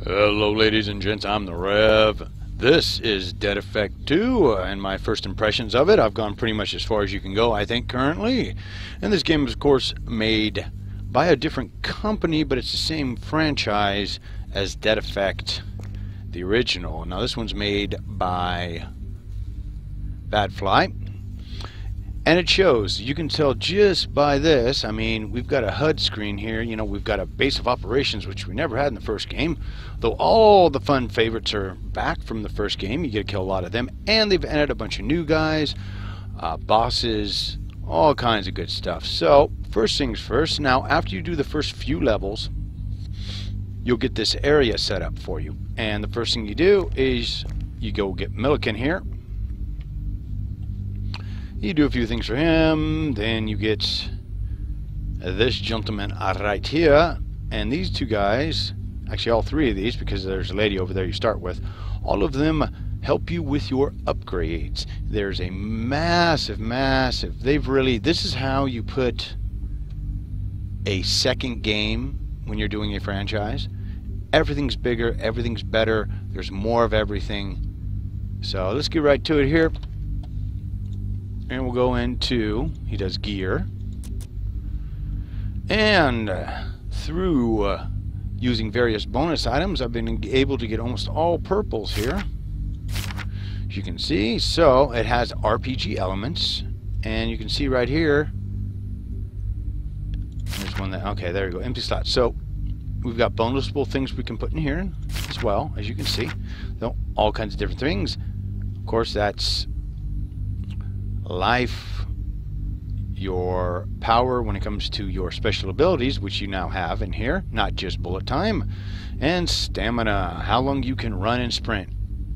Hello ladies and gents, I'm the Rev. This is Dead Effect 2, and my first impressions of it. I've gone pretty much as far as you can go, I think, currently. And this game is, of course, made by a different company, but it's the same franchise as Dead Effect, the original. Now this one's made by Badfly. And it shows. You can tell just by this. I mean, we've got a HUD screen here. You know, we've got a base of operations, which we never had in the first game. Though all the fun favorites are back from the first game. You get to kill a lot of them. And they've added a bunch of new guys, bosses, all kinds of good stuff. So, first things first. Now, after you do the first few levels, you'll get this area set up for you. And the first thing you do is you go get Mythical here. You do a few things for him, then you get this gentleman right here, and these two guys, actually all three of these, because there's a lady over there you start with, all of them help you with your upgrades. There's a massive, this is how you put a second game when you're doing a franchise. Everything's bigger, everything's better, there's more of everything. So let's get right to it here. And we'll go into, he does gear, and through using various bonus items, I've been able to get almost all purples here, as you can see. So it has RPG elements, and you can see right here, there's one that, okay, there you go, empty slot. So we've got bonusable things we can put in here as well, as you can see. So all kinds of different things. Of course, that's life, your power when it comes to your special abilities, which you now have in here, not just bullet time, and stamina, how long you can run and sprint.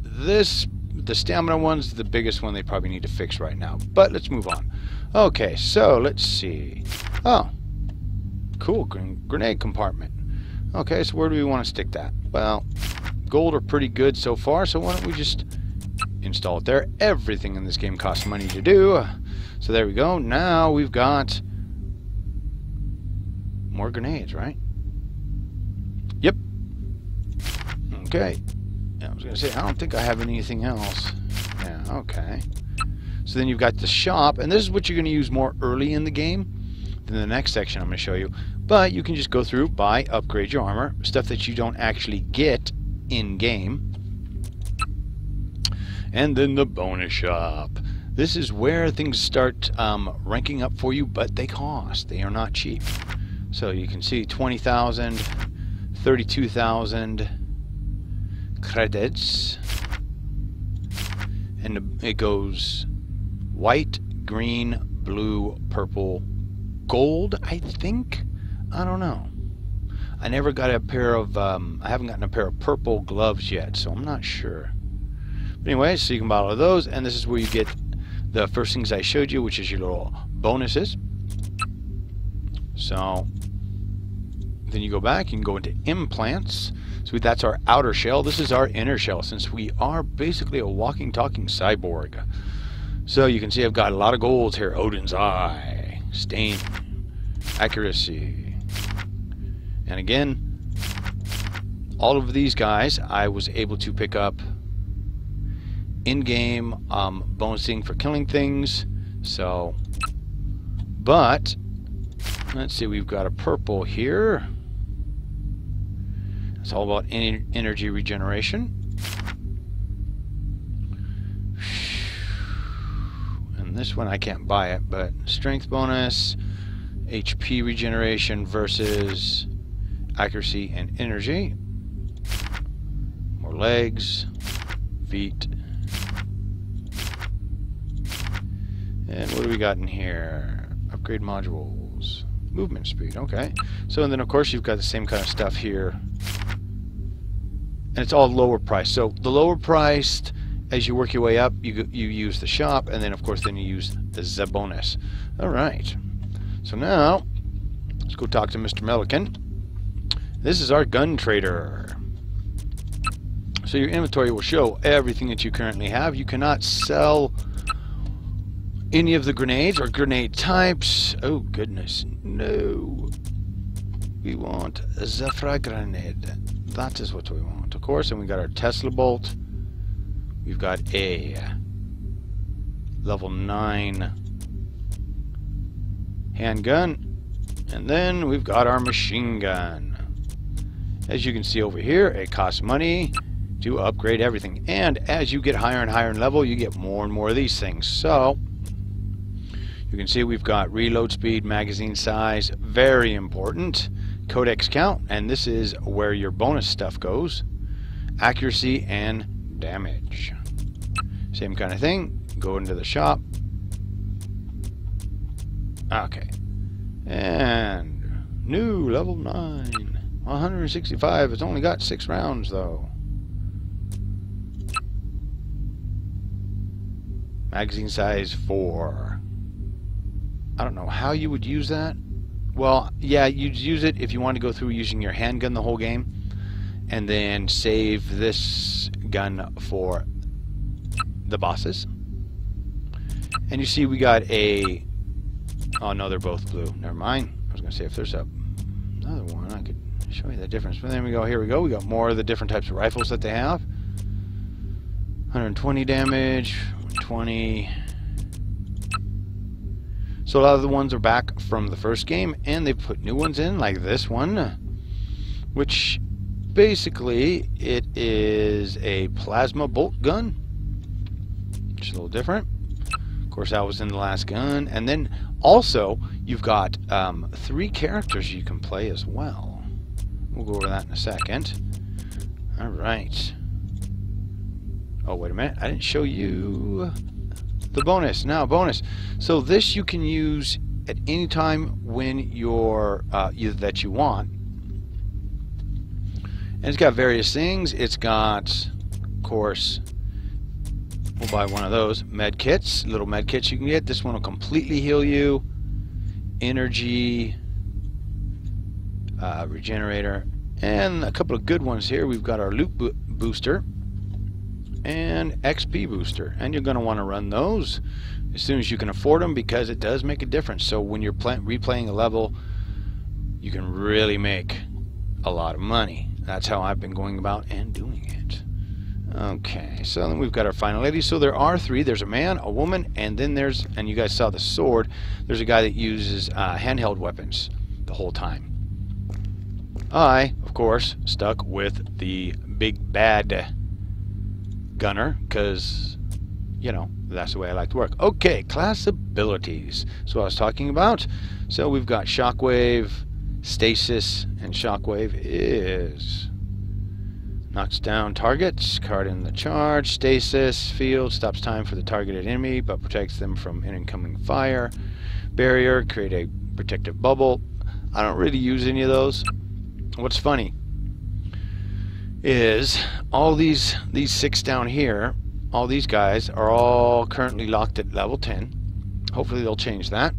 The stamina one's the biggest one they probably need to fix right now, but let's move on. Okay, so let's see. Oh, cool, grenade compartment. Okay, so where do we want to stick that? Well, gold are pretty good so far, so why don't we just install it there. Everything in this game costs money to do. So there we go. Now we've got more grenades, right? Yep. Okay. Yeah, I was going to say, I don't think I have anything else. Yeah, okay. So then you've got the shop, and this is what you're going to use more early in the game than the next section I'm going to show you. But you can just go through, buy, upgrade your armor, stuff that you don't actually get in-game. And then the bonus shop. This is where things start ranking up for you, but they cost. They are not cheap. So you can see 20,000, 32,000 credits. And it goes white, green, blue, purple, gold, I think? I don't know. I never got a pair of, I haven't gotten a pair of purple gloves yet, so I'm not sure. Anyway, so you can buy all of those, and this is where you get the first things I showed you, which is your little bonuses. So then you go back, you can go into implants. So that's our outer shell. This is our inner shell, since we are basically a walking, talking cyborg. So you can see I've got a lot of golds here. Odin's Eye, Stain, Accuracy. And again, all of these guys I was able to pick up in-game bonusing for killing things. So, but let's see, we've got a purple here. It's all about energy regeneration. And this one I can't buy it, but strength bonus, HP regeneration versus accuracy and energy. More legs, feet. And what do we got in here? Upgrade modules. Movement speed, okay. So, and then of course you've got the same kind of stuff here. And it's all lower priced. So the lower priced, as you work your way up, you use the shop, and then of course then you use the bonus. Alright. So now, let's go talk to Mr. Mythical. This is our gun trader. So your inventory will show everything that you currently have. You cannot sell any of the grenades or grenade types. Oh goodness, no. We want the frag grenade. That is what we want, of course. And we got our Tesla bolt. We've got a level 9 handgun. And then we've got our machine gun. As you can see over here, it costs money to upgrade everything. And as you get higher and higher in level, you get more and more of these things. So you can see we've got reload speed, magazine size, very important, codex count, and this is where your bonus stuff goes, accuracy and damage. Same kind of thing. Go into the shop. Okay. And new level 9. 165. It's only got 6 rounds though. Magazine size 4. I don't know how you would use that. Well, yeah, you'd use it if you want to go through using your handgun the whole game, and then save this gun for the bosses. And you see we got a... Oh no, they're both blue. Never mind. I was going to say if there's another one, I could show you the difference. But there we go. Here we go. We got more of the different types of rifles that they have. 120 damage, 20. So a lot of the ones are back from the first game, and they put new ones in, like this one, which basically it is a plasma bolt gun. It's a little different. Of course, that was in the last gun. And then also you've got 3 characters you can play as well. We'll go over that in a second. All right. Oh, wait a minute. I didn't show you the bonus. Now, bonus. So this you can use at any time when you're that you want. And it's got various things. It's got, of course, we'll buy one of those med kits, little med kits you can get. This one will completely heal you. Energy, regenerator, and a couple of good ones here. We've got our loot booster and XP booster, and you're going to want to run those as soon as you can afford them, because it does make a difference. So when you're replaying a level, you can really make a lot of money. That's how I've been going about and doing it. Okay, so then we've got our final lady. So there are 3. There's a man, a woman, and then there's, and you guys saw the sword, there's a guy that uses handheld weapons the whole time. I, of course, stuck with the big bad gunner, because, you know, that's the way I like to work. Okay, class abilities. So I was talking about. So we've got shockwave, stasis, and shockwave is knocks down targets, card in the charge. Stasis field stops time for the targeted enemy but protects them from incoming fire. Barrier, create a protective bubble. I don't really use any of those. What's funny is all these 6 down here, all these guys are all currently locked at level 10. Hopefully they'll change that.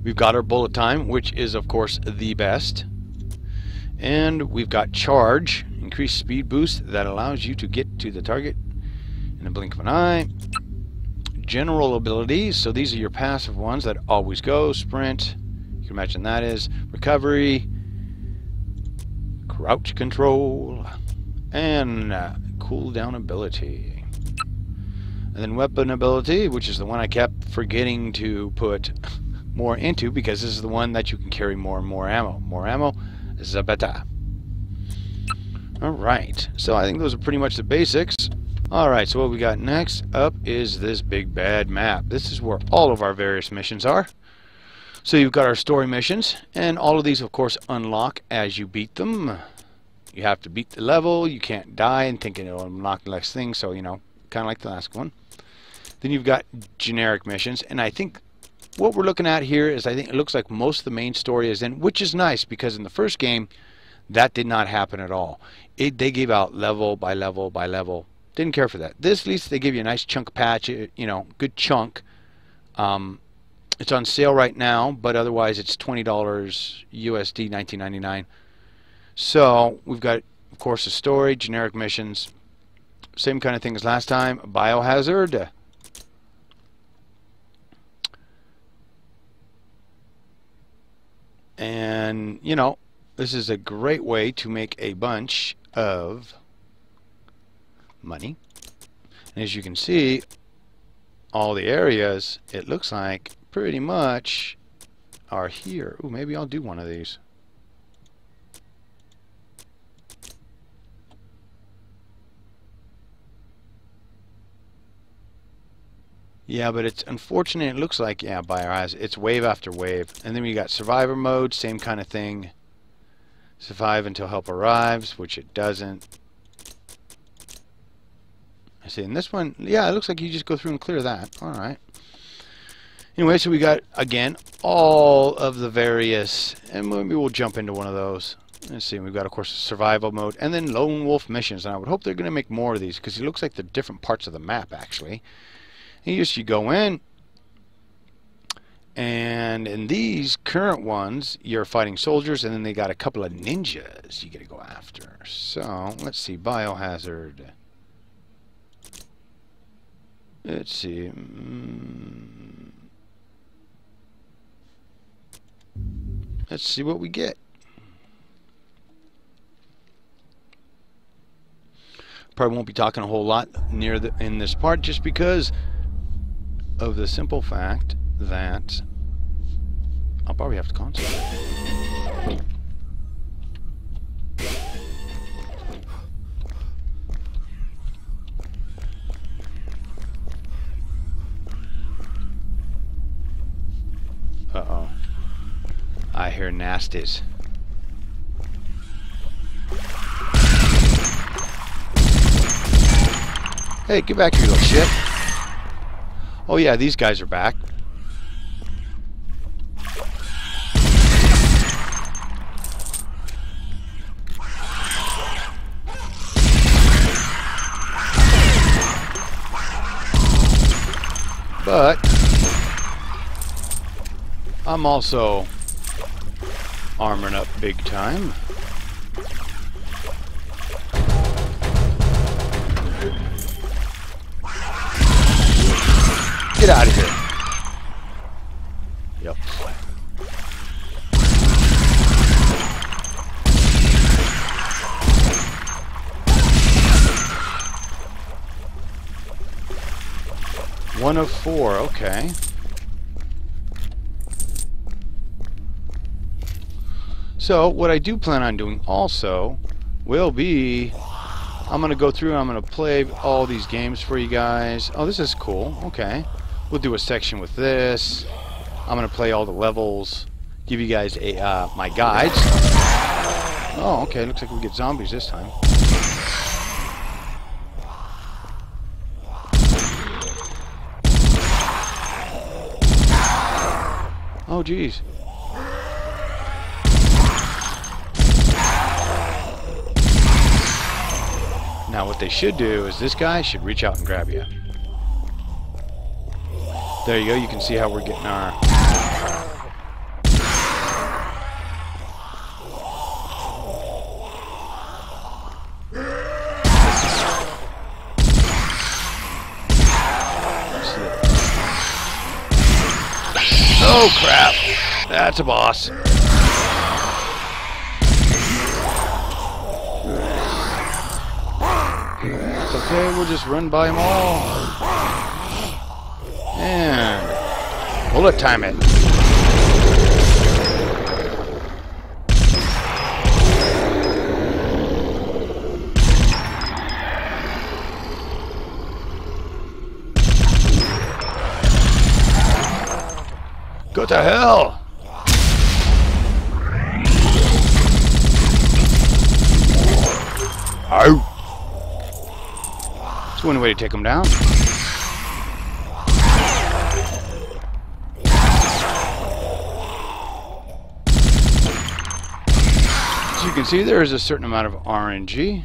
We've got our bullet time, which is of course the best. And we've got charge, increased speed boost that allows you to get to the target in a blink of an eye. General abilities, so these are your passive ones that always go. Sprint, you can imagine that is. Recovery, crouch control, and cooldown ability. And then weapon ability, which is the one I kept forgetting to put more into, because this is the one that you can carry more and more ammo. More ammo, Zabata. Alright, so I think those are pretty much the basics. Alright, so what we got next up is this big bad map. This is where all of our various missions are. So you've got our story missions, and all of these of course unlock as you beat them. You have to beat the level, you can't die and thinking it'll unlock the next thing, so you know, kind of like the last one. Then you've got generic missions, and I think what we're looking at here is, I think it looks like most of the main story is in, which is nice, because in the first game that did not happen at all. They gave out level by level by level. Didn't care for that. This, at least they give you a nice chunk patch, you know, good chunk. It's on sale right now, but otherwise it's $20 USD, $19.99. So we've got, of course, a story, generic missions, same kind of thing as last time. Biohazard. And, you know, this is a great way to make a bunch of money. And as you can see, all the areas, it looks like, pretty much are here. Ooh, maybe I'll do one of these. Yeah, but it's unfortunate. It looks like, yeah, by our eyes, it's wave after wave. And then we got survivor mode, same kind of thing. Survive until help arrives, which it doesn't. I see, in this one, yeah, it looks like you just go through and clear that. Alright. Anyway, so we got, again, all of the various, and maybe we'll jump into one of those. Let's see, we've got, of course, survival mode, and then lone wolf missions. And I would hope they're going to make more of these, because it looks like they're different parts of the map, actually. And you go in, and in these current ones, you're fighting soldiers, and then they got a couple of ninjas you got to go after. So, let's see, biohazard. Let's see. Let's see what we get. Probably won't be talking a whole lot in this part, just because of the simple fact that I'll probably have to concentrate. Uh-oh. I hear nasties. Hey, get back here, you little shit. Oh yeah, these guys are back. But I'm also armoring up big time. Get out of here. Yep. One of 4, okay. So, what I do plan on doing also will be, I'm going to go through and I'm going to play all these games for you guys. Oh, this is cool. Okay. We'll do a section with this. I'm going to play all the levels, give you guys a my guides. Oh, okay. Looks like we get zombies this time. Oh, geez. Now what they should do is this guy should reach out and grab you. There you go, you can see how we're getting our... Oh crap! That's a boss. It's okay, we'll just run by them all. And bullet time it. Go to hell! Ow! That's one way to take them down. As you can see, there is a certain amount of RNG.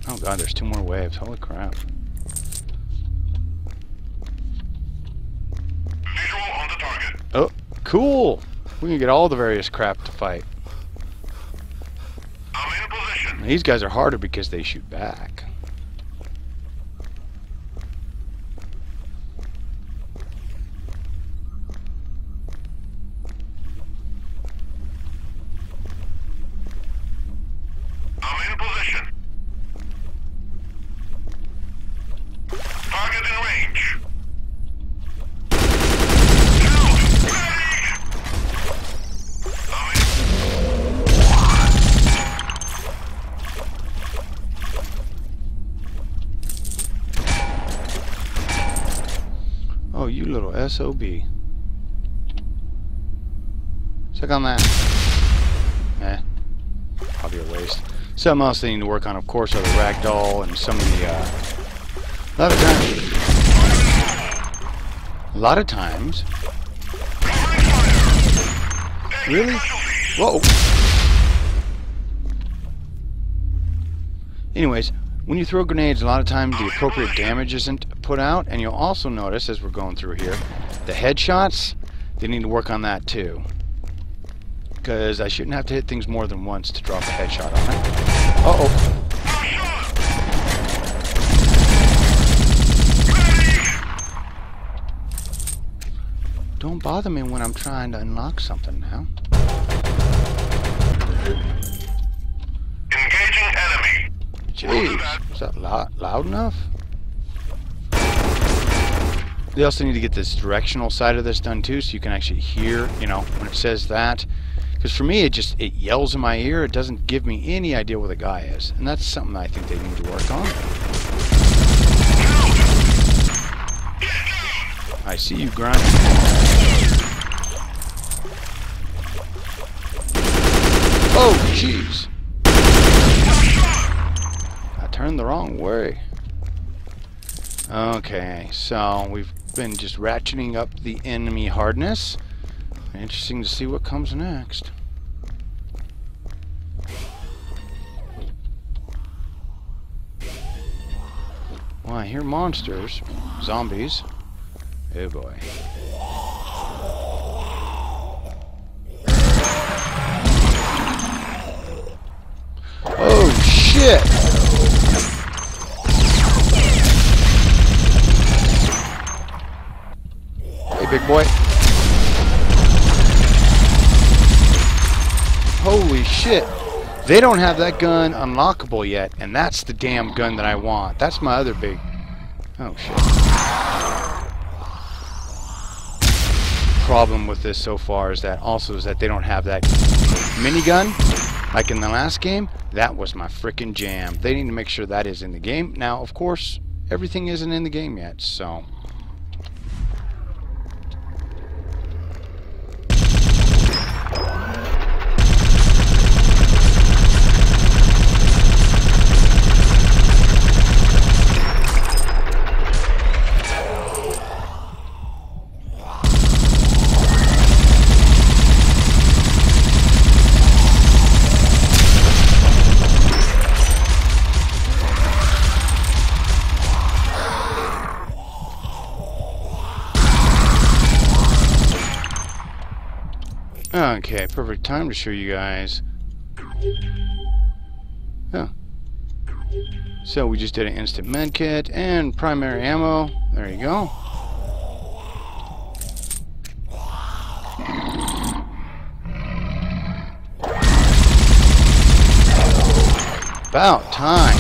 Oh god, there's 2 more waves. Holy crap. Visual on the target. Oh, cool! We can get all the various crap to fight. I'm in position. These guys are harder because they shoot back. SOB. Check on that. Probably a waste. Something else they need to work on, of course, are the ragdoll and some of the, a lot of times. Really? Whoa. Anyways, when you throw grenades, a lot of times the appropriate damage isn't put out, and you'll also notice, as we're going through here, the headshots, they need to work on that too. Because I shouldn't have to hit things more than once to drop a headshot on it. Uh-oh. Don't bother me when I'm trying to unlock something now. Engaging enemy. Jeez, is that loud enough? They also need to get this directional side of this done too, so you can actually hear, you know, when it says that. Because for me, it yells in my ear. It doesn't give me any idea where the guy is, and that's something I think they need to work on. I see you grinding. Oh, jeez. I turned the wrong way. Okay, so we've been just ratcheting up the enemy hardness. Interesting to see what comes next. Well, I hear monsters. Zombies. Oh boy. Oh shit! Hey big boy. Holy shit. They don't have that gun unlockable yet, and that's the damn gun that I want. That's my other big... Oh shit. Problem with this so far is that they don't have that minigun like in the last game. That was my frickin' jam. They need to make sure that is in the game. Now, of course, everything isn't in the game yet, so... Okay, perfect time to show you guys. Oh. So we just did an instant med kit and primary ammo. There you go. About time.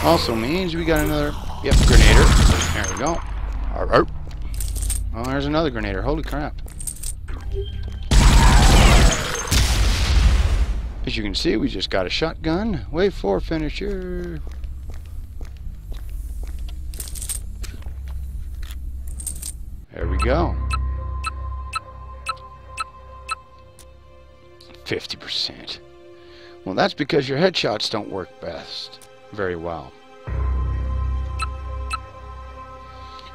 Also means we got another, grenader. There we go. Arr. Oh, there's another grenader. Holy crap. As you can see, we just got a shotgun. Wave 4 finisher. There we go. 50%. Well, that's because your headshots don't work very well.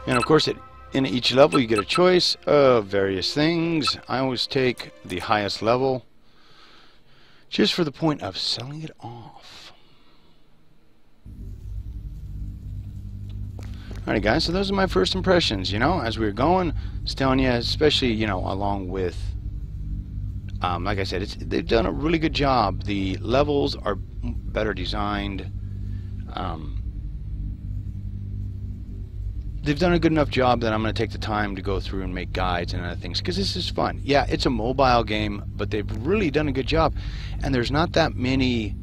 And of course, in each level you get a choice of various things. I always take the highest level just for the point of selling it off. Alright guys, so those are my first impressions, you know, as we were going. I was telling you, especially, you know, along with like I said, they've done a really good job. The levels are better designed. They've done a good enough job that I'm going to take the time to go through and make guides and other things, because this is fun. Yeah, it's a mobile game, but they've really done a good job. And there's not that many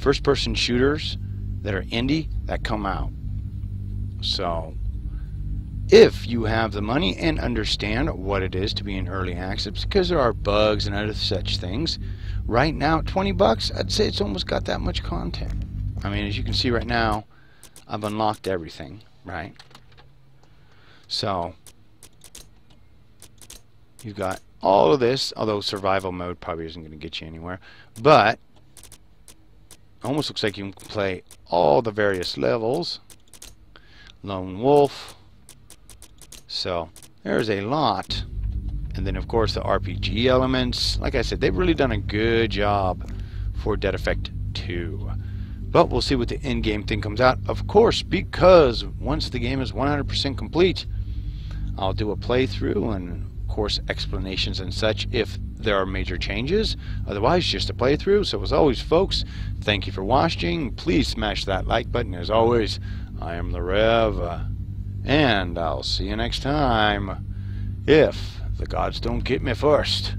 first-person shooters that are indie that come out. So, if you have the money and understand what it is to be in early access, because there are bugs and other such things, right now, 20 bucks, I'd say it's almost got that much content. I mean, as you can see right now, I've unlocked everything, right? So you've got all of this, although survival mode probably isn't going to get you anywhere, but almost looks like you can play all the various levels. Lone Wolf. So there's a lot. And then of course the RPG elements. Like I said, they've really done a good job for Dead Effect 2. But we'll see what the in-game thing comes out. Of course, because once the game is 100% complete, I'll do a playthrough and of course explanations and such if there are major changes. Otherwise, just a playthrough. So as always, folks, thank you for watching. Please smash that like button. As always, I am the Rev, and I'll see you next time, if the gods don't get me first.